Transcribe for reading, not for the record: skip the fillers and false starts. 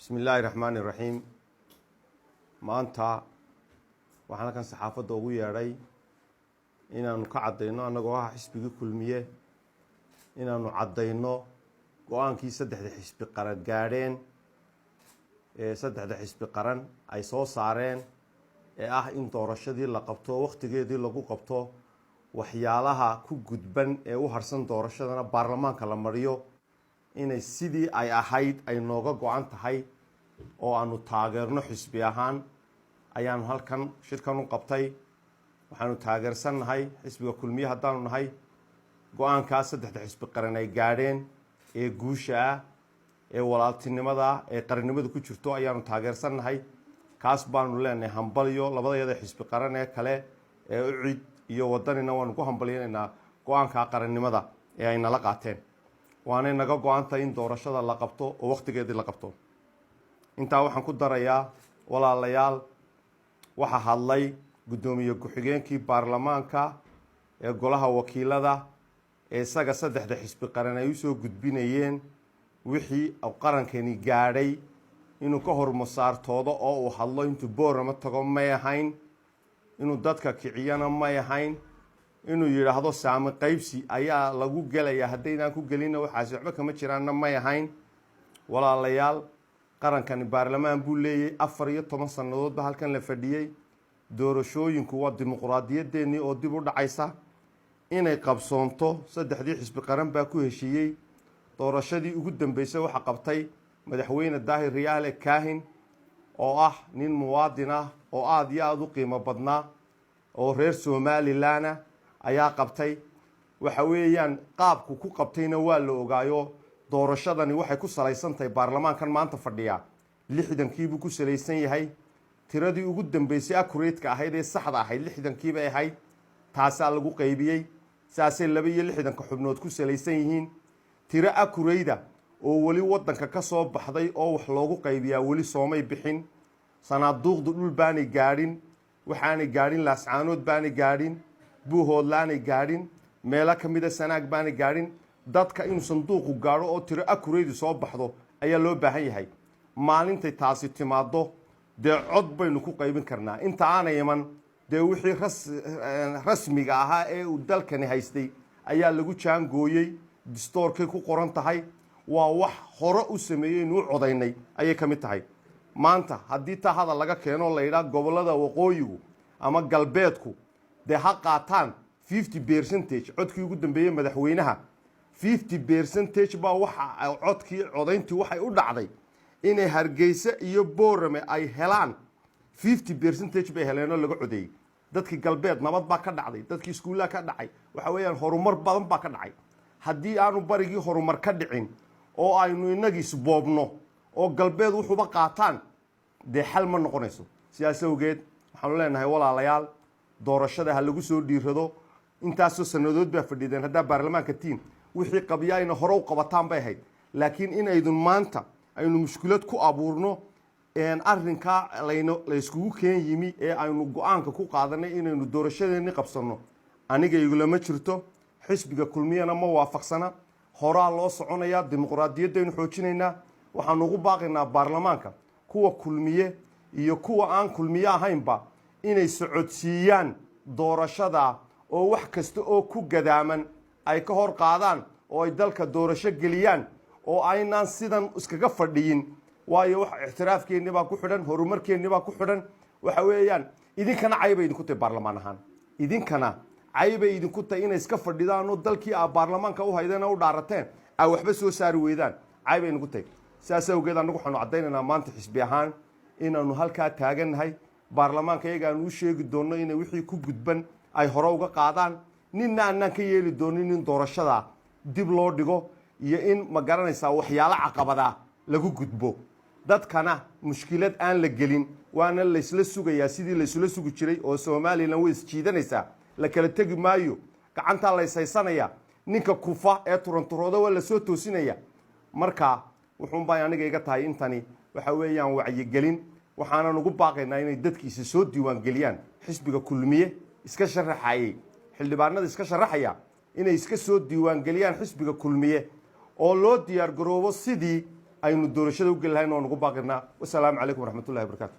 بسم الله الرحمن الرحيم maanta waxaan kan saxaafadda ugu yeeray inaanu ka cadeyno anagoo ah xisbiga kulmiye inaanu cadeyno go'aankii saddexda xisbi qaran gaadheen saddexda xisbi qaran ay soo saareen in doorashadii la qabto waqtigeedii lagu qabto waxyaalaha ku gudban u harsan doorashadana baarlamaanka la mariyo inay sidii ay ahayd ay nooga go'an tahay oo aanu taageerno xisbi ahaan ayaan halkan shirkan u qabtay waxaanu taageersanahay xisbiga kulmiye haddaanu nahay go'aanka saddexda xisbi qaran ay gaadheen guusha walaaltinimada qarannimada ku jirto ayaanu taageersanahay kaas baanu leenahay hambalyo labadayada xisbi qaran kale ucid iyo wadanina waanu ku hambalyeynaa go'aanka qarannimada ay nala qaateen waana naga go'antay in doorashada la qabto oo waqtigeedii la qabto intaa waxaan ku darayaa walaalayaal waxa hadlay gudoomiye ku-xigeenkii baarlamaanka golaha wakiilada isaga saddexda xisbi qaran ay u soo gudbinayeen wixii qarankani gaadhay inuu ka hormasaartoodo oo uu hadlo intuu boorama tago may ahayn inuu dadka kiciyana may ahayn inuu yidhaahdo saami qaybsi ayaa lagu gelayaa haddaynaan ku gelina waxaasi waxba kama jiraanna may ahayn walaalayaal qarankani baarlamaan buu leeyahay 14 sannadoodba halkan la fadhiyay doorashooyinku waa dimuqraadiyadeennii oo dib u dhacaysa inay qabsoonto saddexdii xisbi qaran baa ku heshiiyey doorashadii ugu dambeysay waxa qabtay madaxweyne daahir riyaale kaahin oo nin muwaadin oo aad iyo aad u qiimo badnaa oo reer Somaliland ayaa qabtay waxa weeyaan qaabku ku qabtayna waa la ogaayo doorashadani waxay ku salaysan tahay baarlamaankan maanta fadhiya 60 buu ku salaysan yahay tiradii ugu dambeysay accurate-ka ahayd ee saxda ahayd 60 bay ahayd taasa lagu qaybiyay saasay 62 xubnood ku salaysan yihiin tiro accurate oo wali wadanka ka soo baxday oo wax loogu qaybiyaa wali soomay bixin sanaaduuqdu dhul baanay gaadhin waxaanay gaadhin laascaanood baanay gaadhin buuhoodlaanay gaadhin meelo kamida sanaag baanay gaadhin dadka inuu sanduuqu gaadho oo tiro accurate soo baxdo ayaa loo baahan yahay maalintay taasi timaado dee cod baynu ku qaybin karnaa inta aanay iman dee wixii rasmiga ahaa ee uu dalkani haystay ayaa lagu jaangooyey distoorkay ku qoran tahay waa wax hore u sameeyey inuu codaynay ayay ka mid tahay maanta haddii taa hadal laga keeno la yidhaah gobollada waqooyigu ama galbeedku dee ha qaataan 50% codkii ugu dambeeyey madaxweynaha 50% baa waxa codkii codayntii waxay u dhacday inay Hargeysa iyo Boorame ay helaan 50% bay heleenoo laga codeeyay dadkii galbeed nabad baa ka dhacday dadkii iskuulaha ka dhacay waxa weeyaan horumar badan baa ka dhacay haddii aanu barigii horumar ka dhicin oo aynu inagii isboobno oo galbeed wuxuuba qaataan dee xal ma noqonayso sidaas awgeed waxaanu leenahay walaalayaal doorashada ha lagu soo dhiirado intaasoo sannadood baa fadhideen haddaa baarlamaanka tiin wixii qabyaayna hore u qabataan bay ahayd laakiin inaydun maanta aynu mushkilad ku abuurno arrinkaa la iskugu keen yimi aynu go'aanka ku qaadanay inaynu doorashadeennii qabsanno aniga igulama jirto xisbiga kulmiyana ma waafaqsana horaa loo soconayaa dimuqraadiyaddaynu xoojinaynaa waxaanu ugu baaqaynaa baarlamaanka kuwa kulmiye iyo kuwa aan kulmiye ahaynba inay socodsiiyaan doorashada oo wax kasta oo ku gadaaman ay ka hor qaadaan oo ay dalka doorasho geliyaan oo aynaan sidan iskaga fadhiyin waayo wax ixtiraafkeennii baa ku xidhan horumarkeennii baa ku xidhan waxa weeyaan idinkana caybay idinku tahay baarlamaan ahaan idinkana caybay idinku tahay inay iska fadhidaan oo dalkii baarlamaanka u haydeen u dhaarateen ay waxba soo saari weydaan caybay idinku tahay sidaas awgeed anagu waxaanu caddaynaynaa maanta xisbi ahaan inaanu halkaa taagannahay baarlamaanka iyaga aanu u sheegi doonno inay wixii ku gudban ay hore uga qaadaan ninna aanaan ka yeeli doonin in doorashada dib loo dhigo iyo in ma garanaysaa waxyaalo caqabada lagu gudbo dadkana mushkilad aan la gelin waana la isla sugayaa sidii la isla sugi jiray oo Soomaaliland way isjiidanaysaa la kala tagi maayo gacanta la isaysanaya ninka kufa ee turanturooda waa la soo toosinaya marka wuxuun baa aniga iga tahay intani waxa weeyaan wacyi gelin waxaan ugu baaqaynaa inay dadkiisa soo diiwaan geliyaan xisbiga kulmiye iska sharaxayay xildhibaanada iska sharaxaya inay iska soo diiwaan geliyaan xisbiga kulmiye oo loo diyaar garoobo sidii aynu doorashada u geli lahayn oo nagu baaqinaa. Wassalaamu calaykum waraxmatullahi wabarakaatu.